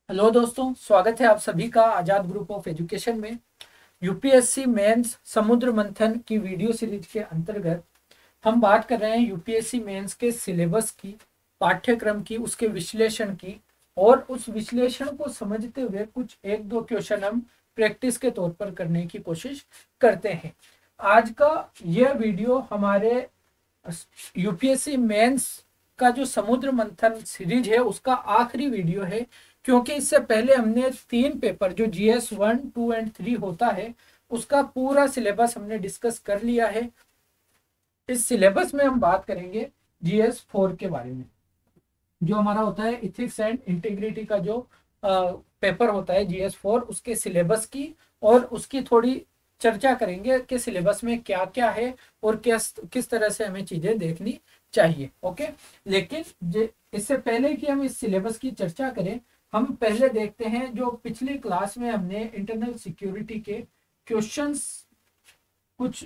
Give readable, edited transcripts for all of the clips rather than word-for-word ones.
Hello दोस्तों, स्वागत है आप सभी का आजाद ग्रुप ऑफ एजुकेशन में। यूपीएससी मेंस समुद्र मंथन की वीडियो सीरीज के अंतर्गत हम बात कर रहे हैं यूपीएससी मेंस के सिलेबस की, पाठ्यक्रम की, उसके विश्लेषण की। और उस विश्लेषण को समझते हुए कुछ एक दो क्वेश्चन हम प्रैक्टिस के तौर पर करने की कोशिश करते हैं। आज का यह वीडियो हमारे यूपीएससी मेंस का जो समुद्र मंथन सीरीज है उसका आखिरी वीडियो है, क्योंकि इससे पहले हमने 3 पेपर जो जीएस 1, 2 एंड 3 होता है उसका पूरा सिलेबस हमने डिस्कस कर लिया है। इस सिलेबस में हम बात करेंगे जीएस 4 के बारे में, जो हमारा होता है इथिक्स एंड इंटीग्रिटी का जो पेपर होता है जीएस 4, उसके सिलेबस की और उसकी थोड़ी चर्चा करेंगे कि सिलेबस में क्या क्या है और किस तरह से हमें चीजें देखनी चाहिए। ओके, लेकिन इससे पहले कि हम इस सिलेबस की चर्चा करें, हम पहले देखते हैं जो पिछली क्लास में हमने इंटरनल सिक्योरिटी के क्वेश्चंस कुछ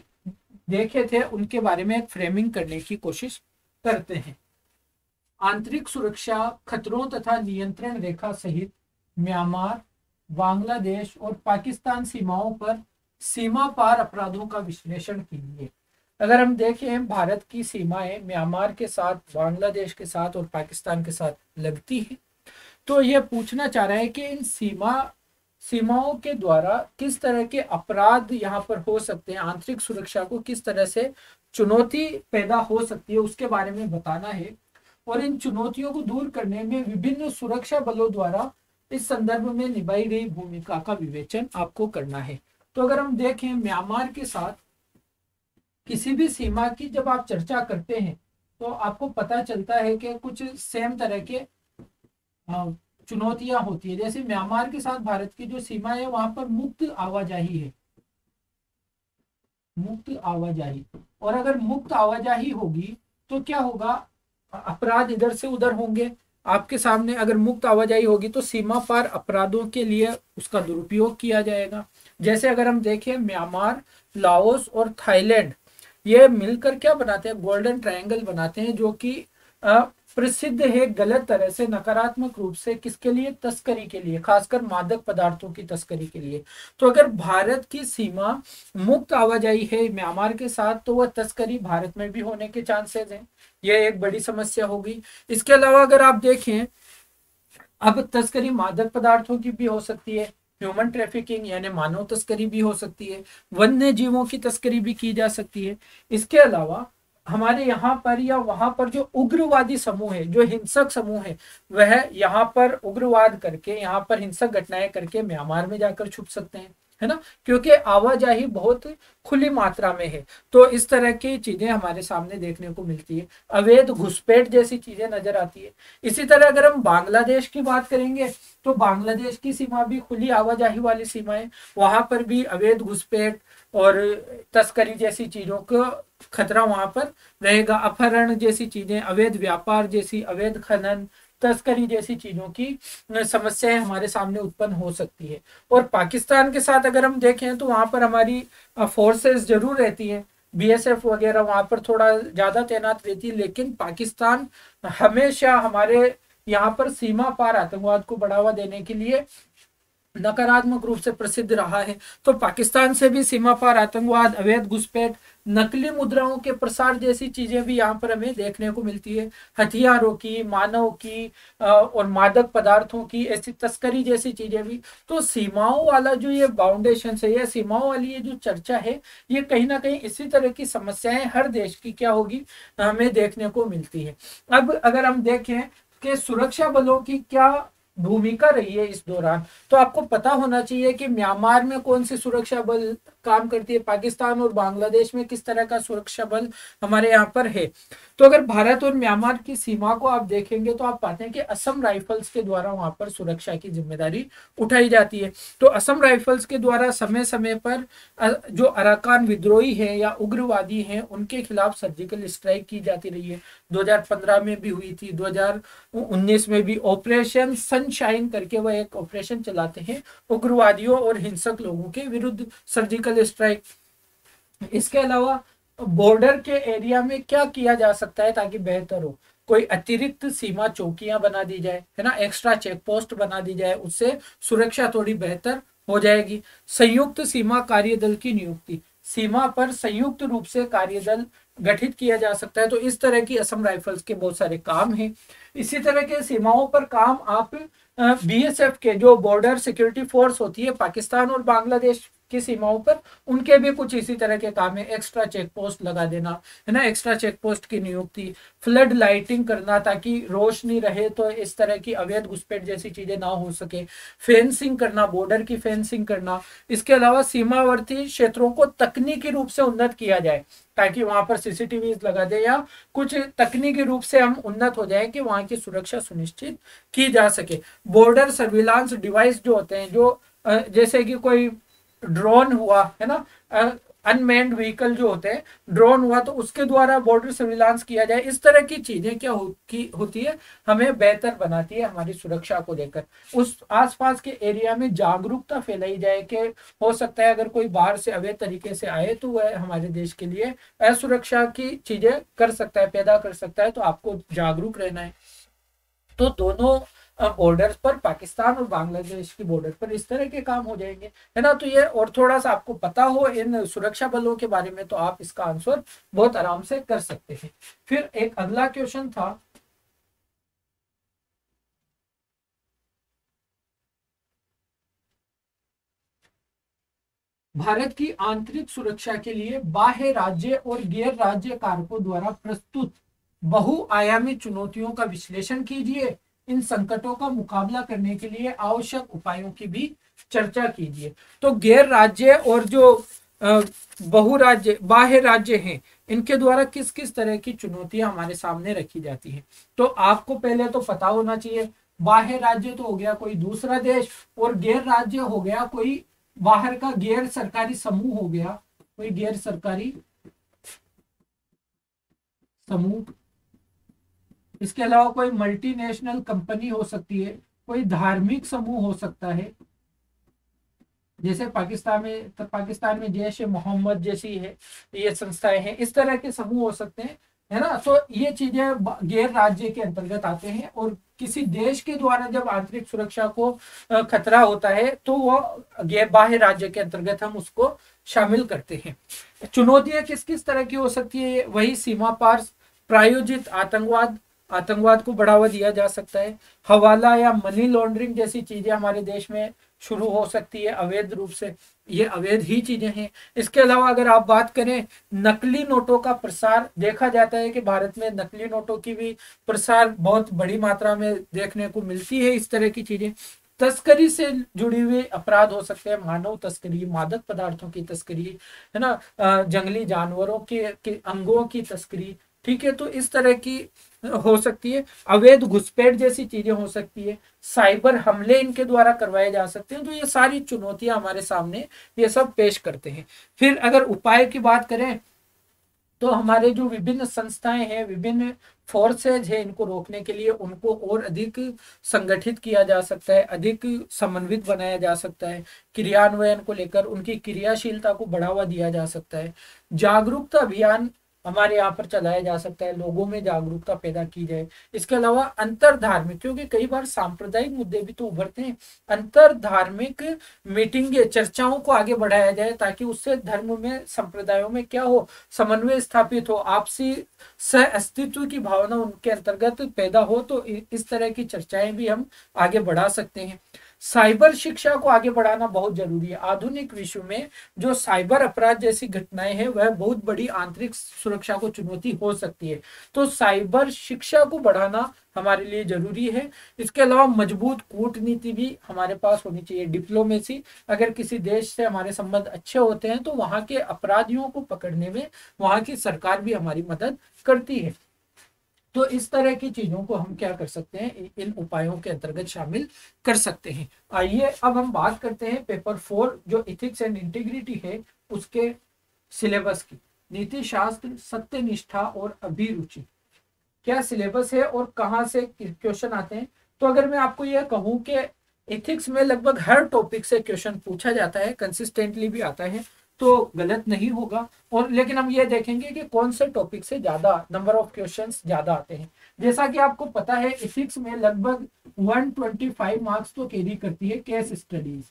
देखे थे उनके बारे में एक फ्रेमिंग करने की कोशिश करते हैं। आंतरिक सुरक्षा खतरों तथा नियंत्रण रेखा सहित म्यांमार, बांग्लादेश और पाकिस्तान सीमाओं पर सीमा पार अपराधों का विश्लेषण कीजिए। अगर हम देखें, भारत की सीमाएं म्यांमार के साथ, बांग्लादेश के साथ और पाकिस्तान के साथ लगती है। तो यह पूछना चाह रहा है कि इन सीमाओं के द्वारा किस तरह के अपराध यहाँ पर हो सकते हैं, आंतरिक सुरक्षा को किस तरह से चुनौती पैदा हो सकती है उसके बारे में बताना है। और इन चुनौतियों को दूर करने में विभिन्न सुरक्षा बलों द्वारा इस संदर्भ में निभाई गई भूमिका का विवेचन आपको करना है। तो अगर हम देखें, म्यांमार के साथ किसी भी सीमा की जब आप चर्चा करते हैं तो आपको पता चलता है कि कुछ सेम तरह के चुनौतियां होती है। जैसे म्यांमार के साथ भारत की जो सीमा है वहां पर मुक्त आवाजाही है, मुक्त आवाजाही। और अगर मुक्त आवाजाही होगी तो क्या होगा, अपराध इधर से उधर होंगे। आपके सामने अगर मुक्त आवाजाही होगी तो सीमा पार अपराधों के लिए उसका दुरुपयोग किया जाएगा। जैसे अगर हम देखें, म्यांमार, लाओस और थाईलैंड ये मिलकर क्या बनाते हैं, गोल्डन ट्रायंगल बनाते हैं, जो कि प्रसिद्ध है गलत तरह से, नकारात्मक रूप से, किसके लिए, तस्करी के लिए, खासकर मादक पदार्थों की तस्करी के लिए। तो अगर भारत की सीमा मुक्त आवाजाही है म्यांमार के साथ तो वह तस्करी भारत में भी होने के चांसेस हैं। यह एक बड़ी समस्या होगी। इसके अलावा अगर आप देखें, अब तस्करी मादक पदार्थों की भी हो सकती है, ह्यूमन ट्रैफिकिंग यानी मानव तस्करी भी हो सकती है, वन्य जीवों की तस्करी भी की जा सकती है। इसके अलावा हमारे यहाँ पर या वहां पर जो उग्रवादी समूह है, जो हिंसक समूह है, वह यहाँ पर उग्रवाद करके, यहाँ पर हिंसक घटनाएं करके म्यांमार में जाकर छुप सकते हैं, है ना, क्योंकि आवाजाही बहुत खुली मात्रा में है। तो इस तरह की चीजें हमारे सामने देखने को मिलती है, अवैध घुसपैठ जैसी चीजें नजर आती है। इसी तरह अगर हम बांग्लादेश की बात करेंगे तो बांग्लादेश की सीमा भी खुली आवाजाही वाली सीमा है, वहां पर भी अवैध घुसपैठ और तस्करी जैसी चीजों का खतरा वहां पर रहेगा। अपहरण जैसी चीजें, अवैध व्यापार जैसी, अवैध खनन, तस्करी जैसी चीजों की समस्याएं हमारे सामने उत्पन्न हो सकती है। और पाकिस्तान के साथ अगर हम देखें तो वहां पर हमारी फोर्सेस जरूर रहती है, बीएसएफ वगैरह वहां पर थोड़ा ज्यादा तैनात रहती है, लेकिन पाकिस्तान हमेशा हमारे यहाँ पर सीमा पार आतंकवाद को बढ़ावा देने के लिए नकारात्मक रूप से प्रसिद्ध रहा है। तो पाकिस्तान से भी सीमा पार आतंकवाद, अवैध घुसपैठ, नकली मुद्राओं के प्रसार जैसी चीजें भी यहाँ पर हमें देखने को मिलती है। हथियारों की, मानव की और मादक पदार्थों की ऐसी तस्करी जैसी चीजें भी। तो सीमाओं वाला जो ये बाउंडेशन है या सीमाओं वाली ये जो चर्चा है, ये कहीं ना कहीं इसी तरह की समस्याएं हर देश की क्या होगी, हमें देखने को मिलती है। अब अगर हम देखें कि सुरक्षा बलों की क्या भूमिका रही है इस दौरान, तो आपको पता होना चाहिए कि म्यांमार में कौन सी सुरक्षा बल काम करती है, पाकिस्तान और बांग्लादेश में किस तरह का सुरक्षा बल हमारे यहाँ पर है। तो अगर भारत और म्यांमार की सीमा को आप देखेंगे तो आप पाते हैं कि असम राइफल्स के द्वारा वहां पर सुरक्षा की जिम्मेदारी उठाई जाती है। तो असम राइफल्स के द्वारा समय समय पर जो अराकान विद्रोही है या उग्रवादी हैं उनके खिलाफ सर्जिकल स्ट्राइक की जाती रही है। 2015 में भी हुई थी, 2019 में भी ऑपरेशन सनशाइन करके वह एक ऑपरेशन चलाते हैं उग्रवादियों और हिंसक लोगों के विरुद्ध, सर्जिकल स्ट्राइक। इसके अलावा बॉर्डर के एरिया में क्या किया जा सकता है ताकि बेहतर हो, कोई अतिरिक्त सीमा चौकियां बना दी जाए, है ना, एक्स्ट्रा चेक पोस्ट बना दी जाए, उससे सुरक्षा थोड़ी बेहतर हो जाएगी। संयुक्त सीमा कार्यदल की नियुक्ति, सीमा पर संयुक्त रूप से कार्यदल गठित किया जा सकता है। तो इस तरह की असम राइफल्स के बहुत सारे काम हैं। इसी तरह के सीमाओं पर काम आप बीएसएफ के जो बॉर्डर सिक्योरिटी फोर्स होती है पाकिस्तान और बांग्लादेश की सीमाओं पर, उनके भी कुछ इसी तरह के काम है। एक्स्ट्रा चेक पोस्ट लगा देना, है ना, एक्स्ट्रा चेक पोस्ट की नियुक्ति, फ्लड लाइटिंग करना ताकि रोशनी रहे तो इस तरह की अवैध घुसपैठ जैसी चीजें ना हो सके, फेंसिंग करना, बॉर्डर की फेंसिंग करना। इसके अलावा सीमावर्ती क्षेत्रों को तकनीकी रूप से उन्नत किया जाए ताकि वहां पर सीसीटीवी लगा दे या कुछ तकनीकी रूप से हम उन्नत हो जाए कि वहां की सुरक्षा सुनिश्चित की जा सके। बॉर्डर सर्विलांस डिवाइस जो होते हैं, जो जैसे कि कोई ड्रोन हुआ, है ना, अनमैन्ड व्हीकल जो होते हैं, ड्रोन हुआ, तो उसके द्वारा बॉर्डर सर्विलांस किया जाए। इस तरह की चीजें क्या होती है, हमें बेहतर बनाती है हमारी सुरक्षा को लेकर। उस आसपास के एरिया में जागरूकता फैलाई जाए कि हो सकता है अगर कोई बाहर से अवैध तरीके से आए तो वह हमारे देश के लिए असुरक्षा की चीजें कर सकता है, पैदा कर सकता है, तो आपको जागरूक रहना है। तो दोनों बॉर्डर पर, पाकिस्तान और बांग्लादेश की बॉर्डर पर इस तरह के काम हो जाएंगे, है ना। तो ये और थोड़ा सा आपको पता हो इन सुरक्षा बलों के बारे में तो आप इसका आंसर बहुत आराम से कर सकते हैं। फिर एक अगला क्वेश्चन था, भारत की आंतरिक सुरक्षा के लिए बाह्य राज्य और गैर राज्य कारकों द्वारा प्रस्तुत बहुआयामी चुनौतियों का विश्लेषण कीजिए। इन संकटों का मुकाबला करने के लिए आवश्यक उपायों की भी चर्चा कीजिए। तो गैर राज्य और जो बहुराज्य, बाह्य राज्य हैं, इनके द्वारा किस किस तरह की चुनौतियां हमारे सामने रखी जाती हैं। तो आपको पहले तो पता होना चाहिए, बाह्य राज्य तो हो गया कोई दूसरा देश, और गैर राज्य हो गया कोई बाहर का गैर सरकारी समूह हो गया, कोई गैर सरकारी समूह। इसके अलावा कोई मल्टीनेशनल कंपनी हो सकती है, कोई धार्मिक समूह हो सकता है, जैसे पाकिस्तान में जैश ए मोहम्मद जैसी है, ये संस्थाएं हैं, इस तरह के समूह हो सकते हैं, है ना। तो ये चीजें गैर राज्य के अंतर्गत आते हैं। और किसी देश के द्वारा जब आंतरिक सुरक्षा को खतरा होता है तो वो गैर बाह्य राज्य के अंतर्गत हम उसको शामिल करते हैं। चुनौतियां किस किस तरह की हो सकती है, वही सीमा पार प्रायोजित आतंकवाद, आतंकवाद को बढ़ावा दिया जा सकता है। हवाला या मनी लॉन्ड्रिंग जैसी चीजें हमारे देश में शुरू हो सकती है अवैध रूप से, ये अवैध ही चीजें हैं। इसके अलावा अगर आप बात करें नकली नोटों का प्रसार, देखा जाता है कि भारत में नकली नोटों की भी प्रसार बहुत बड़ी मात्रा में देखने को मिलती है। इस तरह की चीजें, तस्करी से जुड़ी हुई अपराध हो सकते हैं, मानव तस्करी, मादक पदार्थों की तस्करी, है ना, जंगली जानवरों के अंगों की तस्करी, ठीक है। तो इस तरह की हो सकती है। अवैध घुसपैठ जैसी चीजें हो सकती है, साइबर हमले इनके द्वारा करवाए जा सकते हैं। तो ये सारी चुनौतियां हमारे सामने ये सब पेश करते हैं। फिर अगर उपाय की बात करें तो हमारे जो विभिन्न संस्थाएं हैं, विभिन्न फोर्सेज है, इनको रोकने के लिए उनको और अधिक संगठित किया जा सकता है, अधिक समन्वित बनाया जा सकता है। क्रियान्वयन को लेकर उनकी क्रियाशीलता को बढ़ावा दिया जा सकता है। जागरूकता अभियान हमारे यहाँ पर चलाया जा सकता है, लोगों में जागरूकता पैदा की जाए। इसके अलावा अंतर धार्मिक, क्योंकि कई बार सांप्रदायिक मुद्दे भी तो उभरते हैं, अंतर धार्मिक मीटिंग चर्चाओं को आगे बढ़ाया जाए ताकि उससे धर्म में, संप्रदायों में क्या हो, समन्वय स्थापित हो, आपसी सह अस्तित्व की भावना उनके अंतर्गत पैदा हो। तो इस तरह की चर्चाएं भी हम आगे बढ़ा सकते हैं। साइबर शिक्षा को आगे बढ़ाना बहुत जरूरी है। आधुनिक विश्व में जो साइबर अपराध जैसी घटनाएं हैं वह बहुत बड़ी आंतरिक सुरक्षा को चुनौती हो सकती है। तो साइबर शिक्षा को बढ़ाना हमारे लिए जरूरी है। इसके अलावा मजबूत कूटनीति भी हमारे पास होनी चाहिए, डिप्लोमेसी। अगर किसी देश से हमारे संबंध अच्छे होते हैं तो वहां के अपराधियों को पकड़ने में वहां की सरकार भी हमारी मदद करती है। तो इस तरह की चीजों को हम क्या कर सकते हैं, इन उपायों के अंतर्गत शामिल कर सकते हैं। आइए अब हम बात करते हैं पेपर 4 जो इथिक्स एंड इंटीग्रिटी है उसके सिलेबस की। नीति शास्त्र, सत्यनिष्ठा और अभिरुचि, क्या सिलेबस है और कहां से क्वेश्चन आते हैं। तो अगर मैं आपको यह कहूं कि एथिक्स में लगभग हर टॉपिक से क्वेश्चन पूछा जाता है, कंसिस्टेंटली भी आता है, तो गलत नहीं होगा। और लेकिन हम ये देखेंगे कि कौन से टॉपिक से ज्यादा नंबर ऑफ क्वेश्चंस ज्यादा आते हैं। जैसा कि आपको पता है इथिक्स में लगभग 125 मार्क्स तो कैरी करती है केस स्टडीज।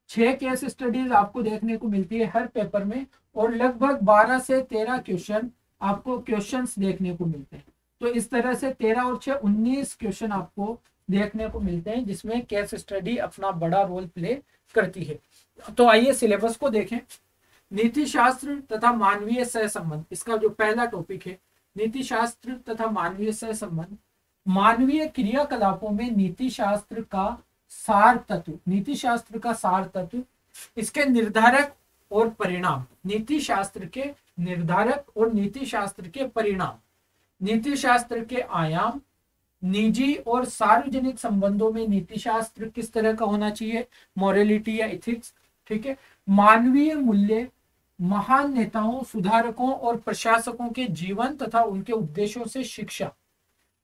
6 केस स्टडीज आपको देखने को मिलती है हर पेपर में, और लगभग 12 से 13 क्वेश्चन आपको क्वेश्चंस देखने को मिलते हैं। तो इस तरह से 13 और 6 19 क्वेश्चन आपको देखने को मिलते हैं जिसमें केस स्टडी अपना बड़ा रोल प्ले करती है। तो आइए सिलेबस को देखें। नीति शास्त्र तथा मानवीय सहसंबंध, इसका जो पहला टॉपिक है नीति शास्त्र तथा मानवीय सहसंबंध। मानवीय क्रियाकलापों में नीति शास्त्र का सार तत्व, नीति शास्त्र का सार तत्व, इसके निर्धारक और परिणाम, नीति शास्त्र के निर्धारक और नीति शास्त्र के परिणाम, नीति शास्त्र के आयाम, निजी और सार्वजनिक संबंधों में नीति शास्त्र किस तरह का होना चाहिए, मोरालिटी या इथिक्स, ठीक है। मानवीय मूल्य, महान नेताओं, सुधारकों और प्रशासकों के जीवन तथा उनके उद्देश्यों से शिक्षा।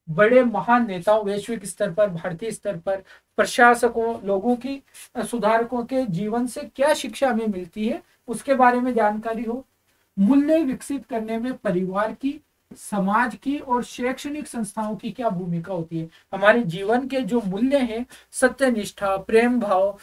बड़े महान नेताओं, वैश्विक स्तर पर, भारतीय स्तर पर, प्रशासकों, लोगों की, सुधारकों के जीवन से क्या शिक्षा हमें मिलती है उसके बारे में जानकारी हो। मूल्य विकसित करने में परिवार की, समाज की और शैक्षणिक संस्थाओं की क्या भूमिका होती है। हमारे जीवन के जो मूल्य हैं, सत्यनिष्ठा, प्रेम भाव,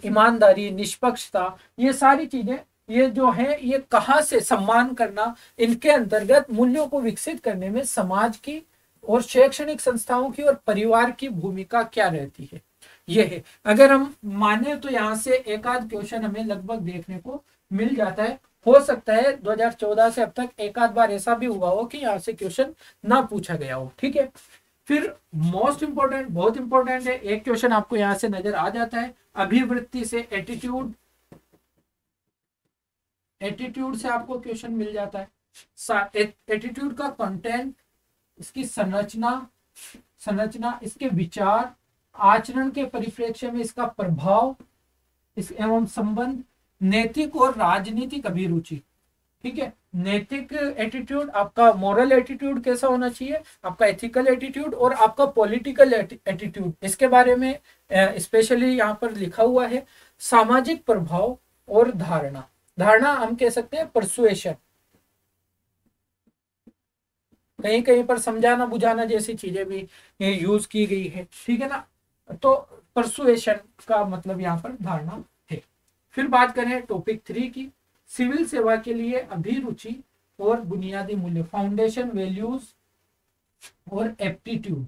ईमानदारी, निष्पक्षता, ये सारी चीजें ये जो है ये कहाँ से, सम्मान करना, इनके अंतर्गत मूल्यों को विकसित करने में समाज की और शैक्षणिक संस्थाओं की और परिवार की भूमिका क्या रहती है, ये है। अगर हम माने तो यहाँ से एक आध क्वेश्चन हमें लगभग देखने को मिल जाता है। हो सकता है 2014 से अब तक एक आध बार ऐसा भी हुआ हो कि यहाँ से क्वेश्चन ना पूछा गया हो, ठीक है। फिर मोस्ट इंपॉर्टेंट, बहुत इंपॉर्टेंट है, एक क्वेश्चन आपको यहाँ से नजर आ जाता है, अभिवृत्ति से एटीट्यूड, एटीट्यूड से आपको क्वेश्चन मिल जाता है। एटीट्यूड का कंटेंट, इसकी संरचना, इसके विचार, आचरण के परिप्रेक्ष्य में इसका प्रभाव, इस एवं संबंध, नैतिक और राजनीतिक अभिरुचि, ठीक है। नैतिक एटीट्यूड, आपका मोरल एटीट्यूड कैसा होना चाहिए, आपका एथिकल एटीट्यूड और आपका पॉलिटिकल एटीट्यूड, इसके बारे में स्पेशली यहाँ पर लिखा हुआ है। सामाजिक प्रभाव और धारणा, धारणा हम कह सकते हैं परसुएशन, कहीं कहीं पर समझाना बुझाना जैसी चीजें भी यूज की गई है, ठीक है ना। तो परसुएशन का मतलब यहाँ पर धारणा है। फिर बात करें टॉपिक 3 की, सिविल सेवा के लिए अभिरुचि और बुनियादी मूल्य, फाउंडेशन वैल्यूज और एप्टीट्यूड।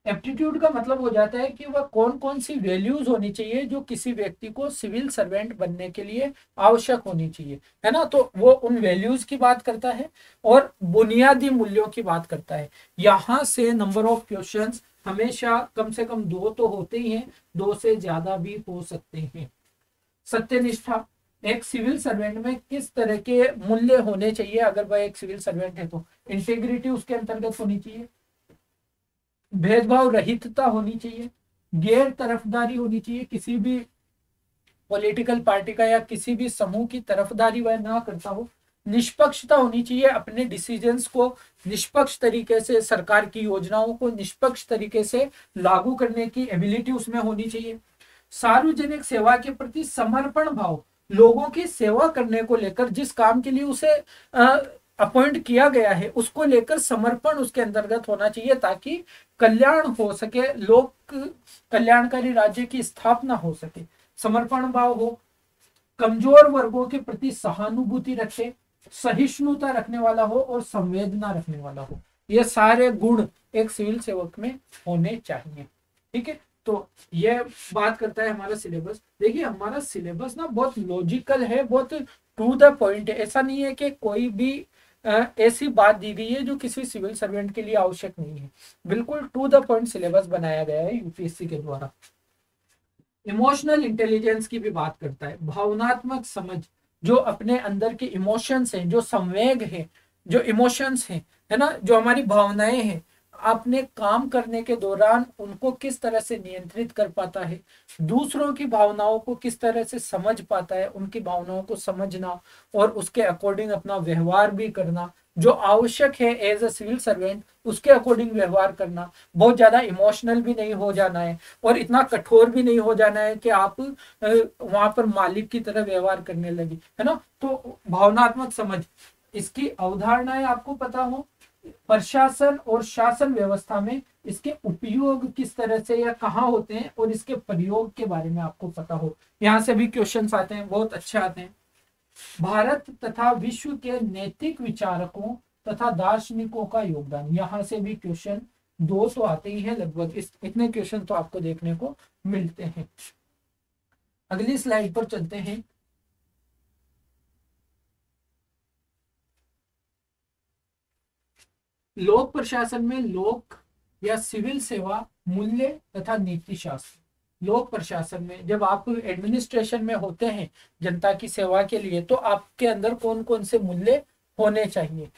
एप्टीट्यूड का मतलब हो जाता है कि वह कौन कौन सी वैल्यूज होनी चाहिए जो किसी व्यक्ति को सिविल सर्वेंट बनने के लिए आवश्यक होनी चाहिए, है ना। तो वो उन वैल्यूज की बात करता है और बुनियादी मूल्यों की बात करता है। यहाँ से नंबर ऑफ क्वेश्चंस हमेशा कम से कम 2 तो होते ही हैं, 2 से ज्यादा भी हो सकते हैं। सत्यनिष्ठा, एक सिविल सर्वेंट में किस तरह के मूल्य होने चाहिए अगर वह एक सिविल सर्वेंट है तो इंटीग्रिटी उसके अंतर्गत होनी चाहिए, भेदभाव रहितता होनी चाहिए, गैर तरफदारी होनी चाहिए, किसी भी पॉलिटिकल पार्टी का या किसी भी समूह की तरफदारी वह ना करता हो, निष्पक्षता होनी चाहिए, अपने डिसीजंस को निष्पक्ष तरीके से, सरकार की योजनाओं को निष्पक्ष तरीके से लागू करने की एबिलिटी उसमें होनी चाहिए। सार्वजनिक सेवा के प्रति समर्पण भाव, लोगों की सेवा करने को लेकर, जिस काम के लिए उसे अपॉइंट किया गया है उसको लेकर समर्पण उसके अंतर्गत होना चाहिए ताकि कल्याण हो सके, लोक कल्याणकारी राज्य की स्थापना हो सके, समर्पण भाव हो। कमजोर वर्गों के प्रति सहानुभूति रखे, सहिष्णुता रखने वाला हो और संवेदना रखने वाला हो, ये सारे गुण एक सिविल सेवक में होने चाहिए, ठीक है। तो ये बात करता है हमारा सिलेबस। देखिए हमारा सिलेबस ना बहुत लॉजिकल है, बहुत टू द पॉइंट है। ऐसा नहीं है कि कोई भी ऐसी बात दी गई है जो किसी सिविल सर्वेंट के लिए आवश्यक नहीं है, बिल्कुल टू द पॉइंट सिलेबस बनाया गया है यूपीएससी के द्वारा। इमोशनल इंटेलिजेंस की भी बात करता है, भावनात्मक समझ, जो अपने अंदर के इमोशंस हैं, जो संवेग है, जो इमोशंस हैं, है ना, जो हमारी भावनाएं हैं, अपने काम करने के दौरान उनको किस तरह से नियंत्रित कर पाता है, दूसरों की भावनाओं को किस तरह से समझ पाता है, उनकी भावनाओं को समझना और उसके अकॉर्डिंग अपना व्यवहार भी करना, जो आवश्यक है एज अ सिविल सर्वेंट उसके अकॉर्डिंग व्यवहार करना, बहुत ज्यादा इमोशनल भी नहीं हो जाना है और इतना कठोर भी नहीं हो जाना है कि आप वहां पर मालिक की तरह व्यवहार करने लगे, है ना। तो भावनात्मक समझ, इसकी अवधारणाएं आपको पता हो, प्रशासन और शासन व्यवस्था में इसके उपयोग किस तरह से या कहाँ होते हैं और इसके प्रयोग के बारे में आपको पता हो। यहाँ से भी क्वेश्चंस आते हैं, बहुत अच्छे आते हैं। भारत तथा विश्व के नैतिक विचारकों तथा दार्शनिकों का योगदान, यहाँ से भी क्वेश्चन दो तो आते ही हैं लगभग, इस इतने क्वेश्चन तो आपको देखने को मिलते हैं। अगली स्लाइड पर चलते हैं। लोक प्रशासन में लोक या सिविल सेवा, मूल्य तथा नीति शास्त्र। लोक प्रशासन में जब आप एडमिनिस्ट्रेशन में होते हैं जनता की सेवा के लिए, तो आपके अंदर कौन कौन से मूल्य होने चाहिए।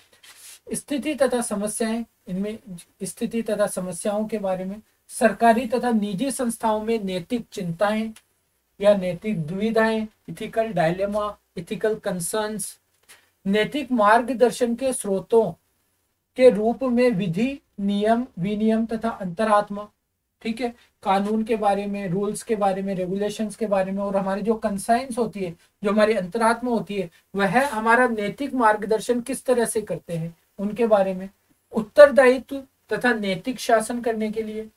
स्थिति तथा समस्याएं, इनमें स्थिति तथा समस्याओं के बारे में। सरकारी तथा निजी संस्थाओं में नैतिक चिंताएं या नैतिक दुविधाएं, इथिकल डायलेमा, इथिकल कंसर्न्स। नैतिक मार्गदर्शन के स्रोतों के रूप में विधि, नियम, विनियम तथा अंतरात्मा, ठीक है, कानून के बारे में, रूल्स के बारे में, रेगुलेशंस के बारे में। और हमारी जो कंसाइंस होती है, जो हमारी अंतरात्मा होती है, वह हमारा नैतिक मार्गदर्शन किस तरह से करते हैं उनके बारे में। उत्तरदायित्व तथा नैतिक शासन करने के लिए।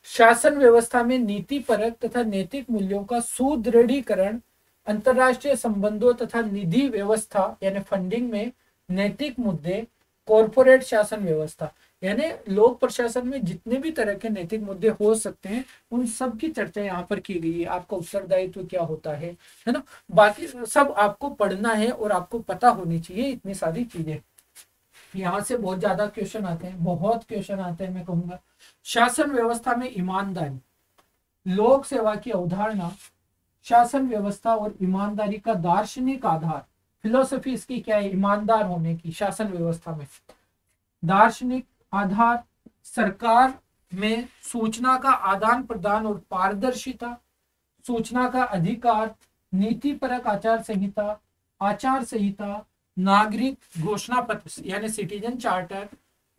शासन व्यवस्था में नीति परक तथा नैतिक मूल्यों का सुदृढ़ीकरण। अंतरराष्ट्रीय संबंधों तथा निधि व्यवस्था यानी फंडिंग में नैतिक मुद्दे। कॉरपोरेट शासन व्यवस्था, यानी लोक प्रशासन में जितने भी तरह के नैतिक मुद्दे हो सकते हैं उन सब की चर्चा यहाँ पर की गई है। आपका उत्तरदायित्व क्या होता है ना, बाकी सब आपको पढ़ना है और आपको पता होनी चाहिए इतनी सारी चीजें। यहाँ से बहुत ज्यादा क्वेश्चन आते हैं, बहुत क्वेश्चन आते हैं मैं कहूंगा। शासन व्यवस्था में ईमानदारी, लोक सेवा की अवधारणा, शासन व्यवस्था और ईमानदारी का दार्शनिक आधार। फिलोसफी इसकी क्या है, ईमानदार होने की शासन व्यवस्था में। दार्शनिक आधार, सरकार में सूचना का आदान प्रदान और पारदर्शिता, सूचना का अधिकार, नीतिपरक आचार संहिता, आचार संहिता, नागरिक घोषणा पत्र यानी citizen charter,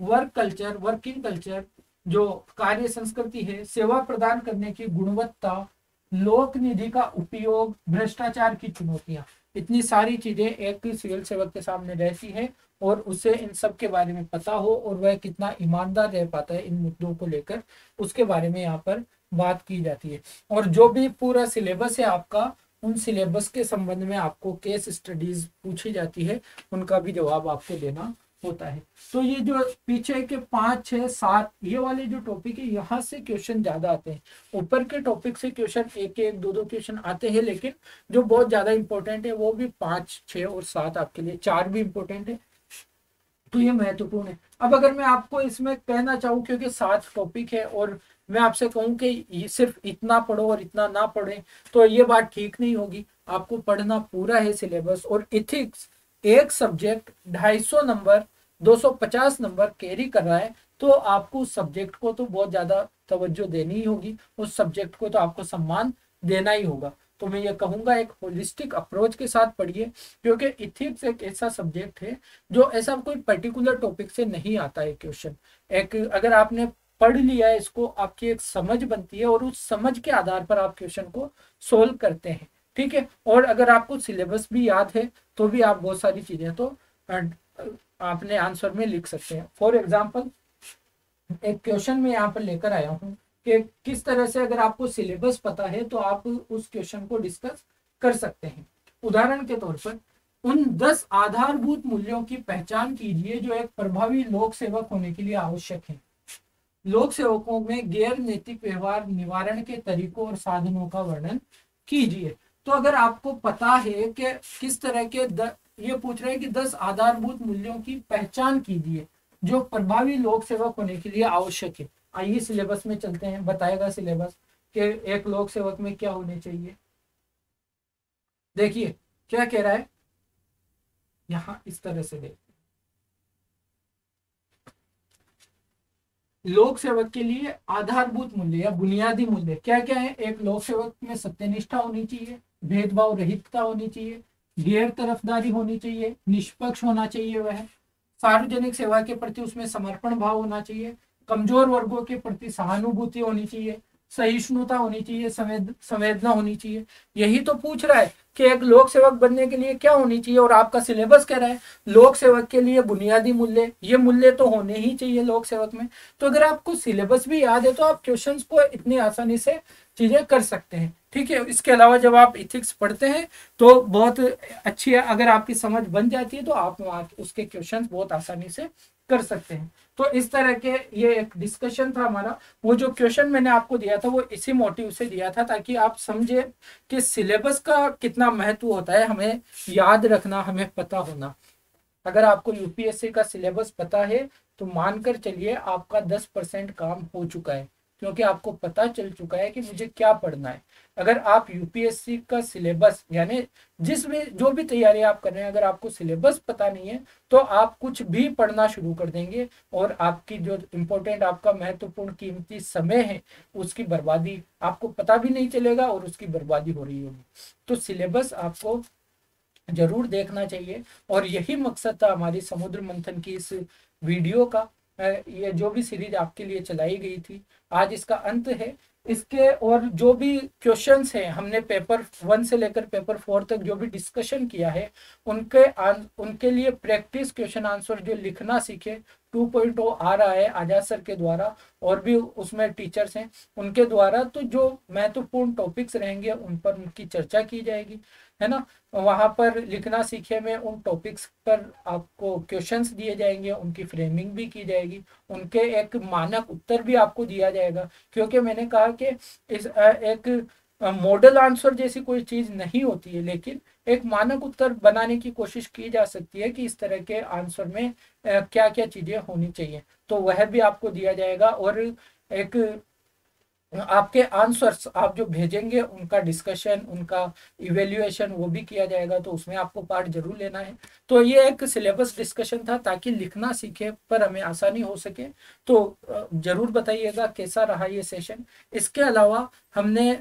work culture, working culture, जो कार्य संस्कृति है, सेवा प्रदान करने की गुणवत्ता, लोक निधि का उपयोग, भ्रष्टाचार की चुनौतियां। इतनी सारी चीजें एक सिविल सेवक के सामने रहती है और उसे इन सब के बारे में पता हो और वह कितना ईमानदार रह पाता है इन मुद्दों को लेकर, उसके बारे में यहाँ पर बात की जाती है। और जो भी पूरा सिलेबस है आपका, उन सिलेबस के संबंध में आपको केस स्टडीज पूछी जाती है, उनका भी जवाब आपको देना होता है। तो ये जो पीछे के 5, 6, 7 ये वाले जो टॉपिक है, यहाँ से क्वेश्चन ज्यादा आते हैं। ऊपर के टॉपिक से क्वेश्चन एक एक दो दो क्वेश्चन आते हैं, लेकिन जो बहुत ज्यादा इंपॉर्टेंट है वो भी 5, 6 और 7 आपके लिए, 4 भी इंपॉर्टेंट है, तो ये महत्वपूर्ण है। अब अगर मैं आपको इसमें कहना चाहूँ, क्योंकि 7 टॉपिक है और मैं आपसे कहूँ कि सिर्फ इतना पढ़ो और इतना ना पढ़े, तो ये बात ठीक नहीं होगी। आपको पढ़ना पूरा है सिलेबस। और इथिक्स एक सब्जेक्ट 250 नंबर 250 नंबर कैरी कर रहा है, तो आपको उस सब्जेक्ट को तो बहुत ज्यादा तवज्जो देनी ही होगी, उस सब्जेक्ट को तो आपको सम्मान देना ही होगा। तो मैं ये कहूंगा एक होलिस्टिक अप्रोच के साथ पढ़िए, क्योंकि इथिक्स एक ऐसा सब्जेक्ट है जो ऐसा कोई पर्टिकुलर टॉपिक से नहीं आता है क्वेश्चन। एक अगर आपने पढ़ लिया है इसको, आपकी एक समझ बनती है और उस समझ के आधार पर आप क्वेश्चन को सोल्व करते हैं, ठीक है। और अगर आपको सिलेबस भी याद है तो भी आप बहुत सारी चीजें तो आपने आंसर में लिख सकते हैं। फॉर एग्जाम्पल एक क्वेश्चन में यहाँ पर लेकर आया हूँ कि किस तरह से अगर आपको सिलेबस पता है तो आप उस क्वेश्चन को डिस्कस कर सकते हैं। उदाहरण के तौर पर उन 10 आधारभूत मूल्यों की पहचान कीजिए जो एक प्रभावी लोक सेवक होने के लिए आवश्यक है। लोक सेवकों में गैर नैतिक व्यवहार निवारण के तरीकों और साधनों का वर्णन कीजिए। तो अगर आपको पता है कि किस तरह के ये पूछ रहे हैं कि 10 आधारभूत मूल्यों की पहचान कीजिए जो प्रभावी लोक सेवक होने के लिए आवश्यक है। आइए सिलेबस में चलते हैं, बताएगा सिलेबस कि एक लोक सेवक में क्या होने चाहिए। देखिए क्या कह रहा है यहां, इस तरह से देखिए, लोक सेवक के लिए आधारभूत मूल्य या बुनियादी मूल्य क्या क्या है। एक लोक सेवक में सत्यनिष्ठा होनी चाहिए, भेदभाव रहितता होनी चाहिए, गैर तरफदारी होनी चाहिए, निष्पक्ष होना चाहिए वह, सार्वजनिक सेवा के प्रति उसमें समर्पण भाव होना चाहिए, कमजोर वर्गों के प्रति सहानुभूति होनी चाहिए, सहिष्णुता होनी चाहिए, संवेदना होनी चाहिए। यही तो पूछ रहा है कि एक लोक सेवक बनने के लिए क्या होनी चाहिए, और आपका सिलेबस कह रहा है लोक सेवक के लिए बुनियादी मूल्य, ये मूल्य तो होने ही चाहिए लोक सेवक में। तो अगर आपको सिलेबस भी याद है तो आप क्वेश्चंस को इतनी आसानी से चीजें कर सकते हैं। ठीक है, इसके अलावा जब आप इथिक्स पढ़ते हैं तो बहुत अच्छी है, अगर आपकी समझ बन जाती है तो आप वहाँ उसके क्वेश्चंस बहुत आसानी से कर सकते हैं। तो इस तरह के ये एक डिस्कशन था हमारा। वो जो क्वेश्चन मैंने आपको दिया था वो इसी मोटिव से दिया था ताकि आप समझे कि सिलेबस का कितना महत्व होता है, हमें याद रखना, हमें पता होना। अगर आपको यूपीएससी का सिलेबस पता है तो मानकर चलिए आपका 10% काम हो चुका है, क्योंकि आपको पता चल चुका है कि मुझे क्या पढ़ना है। अगर आप यूपीएससी का सिलेबस यानी जिस भी जो भी तैयारी आप कर रहे हैं, अगर आपको सिलेबस पता नहीं है तो आप कुछ भी पढ़ना शुरू कर देंगे और आपकी जो इम्पोर्टेंट आपका महत्वपूर्ण कीमती समय है उसकी बर्बादी आपको पता भी नहीं चलेगा और उसकी बर्बादी हो रही होगी। तो सिलेबस आपको जरूर देखना चाहिए, और यही मकसद था हमारी समुद्र मंथन की इस वीडियो का। ये जो भी सीरीज आपके लिए चलाई गई थी आज इसका अंत है। इसके और जो भी क्वेश्चंस हैं हमने पेपर 1 से लेकर पेपर 4 तक जो भी डिस्कशन किया है उनके लिए प्रैक्टिस क्वेश्चन आंसर जो लिखना सीखे 2.0 आ रहा है आजाद सर के द्वारा, और भी उसमें टीचर्स हैं उनके द्वारा। तो जो महत्वपूर्ण टॉपिक्स रहेंगे उन पर उनकी चर्चा की जाएगी, है ना। वहां पर लिखना सीखे में उन टॉपिक्स पर आपको क्वेश्चंस दिए जाएंगे, उनकी फ्रेमिंग भी की जाएगी, उनके एक मानक उत्तर भी आपको दिया जाएगा। क्योंकि मैंने कहा कि इस एक मॉडल आंसर जैसी कोई चीज नहीं होती है, लेकिन एक मानक उत्तर बनाने की कोशिश की जा सकती है कि इस तरह के आंसर में क्या क्या चीजें होनी चाहिए, तो वह भी आपको दिया जाएगा। और एक आपके आंसर्स आप जो भेजेंगे उनका डिस्कशन, उनका इवेल्युएशन वो भी किया जाएगा, तो उसमें आपको पार्ट जरूर लेना है। तो ये एक सिलेबस डिस्कशन था ताकि लिखना सीखे पर हमें आसानी हो सके। तो जरूर बताइएगा कैसा रहा ये सेशन। इसके अलावा हमने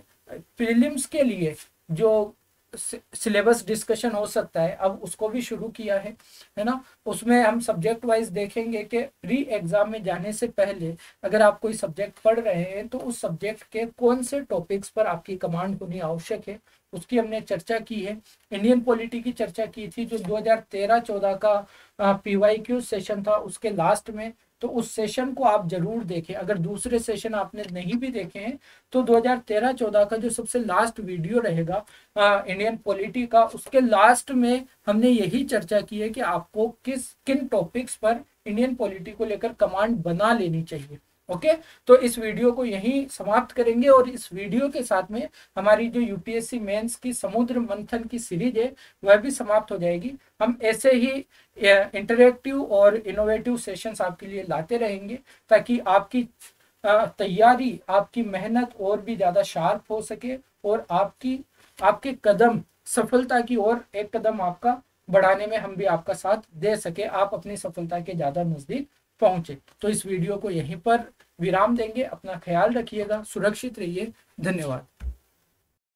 प्रीलिम्स के लिए जो सिलेबस डिस्कशन हो सकता है अब उसको भी शुरू किया है ना। उसमें हम सब्जेक्ट वाइज देखेंगे कि प्री एग्जाम में जाने से पहले अगर आप कोई सब्जेक्ट पढ़ रहे हैं तो उस सब्जेक्ट के कौन से टॉपिक्स पर आपकी कमांड होनी आवश्यक है, उसकी हमने चर्चा की है। इंडियन पॉलिटी की चर्चा की थी जो 2013-14 का PYQ सेशन था उसके लास्ट में, तो उस सेशन को आप जरूर देखें। अगर दूसरे सेशन आपने नहीं भी देखे हैं तो 2013-14 का जो सबसे लास्ट वीडियो रहेगा इंडियन पॉलिटी का, उसके लास्ट में हमने यही चर्चा की है कि आपको किन टॉपिक्स पर इंडियन पॉलिटी को लेकर कमांड बना लेनी चाहिए। ओके, तो इस वीडियो को यहीं समाप्त करेंगे, और इस वीडियो के साथ में हमारी जो यूपीएससी मेंस की समुद्र मंथन की सीरीज है वह भी समाप्त हो जाएगी। हम ऐसे ही इंटरेक्टिव और इनोवेटिव सेशंस आपके लिए लाते रहेंगे ताकि आपकी तैयारी, आपकी मेहनत और भी ज्यादा शार्प हो सके, और आपके कदम सफलता की ओर एक कदम आपका बढ़ाने में हम भी आपका साथ दे सके, आप अपनी सफलता के ज्यादा नजदीक पहुंचे। तो इस वीडियो को यहीं पर विराम देंगे। अपना ख्याल रखिएगा, सुरक्षित रहिए, धन्यवाद।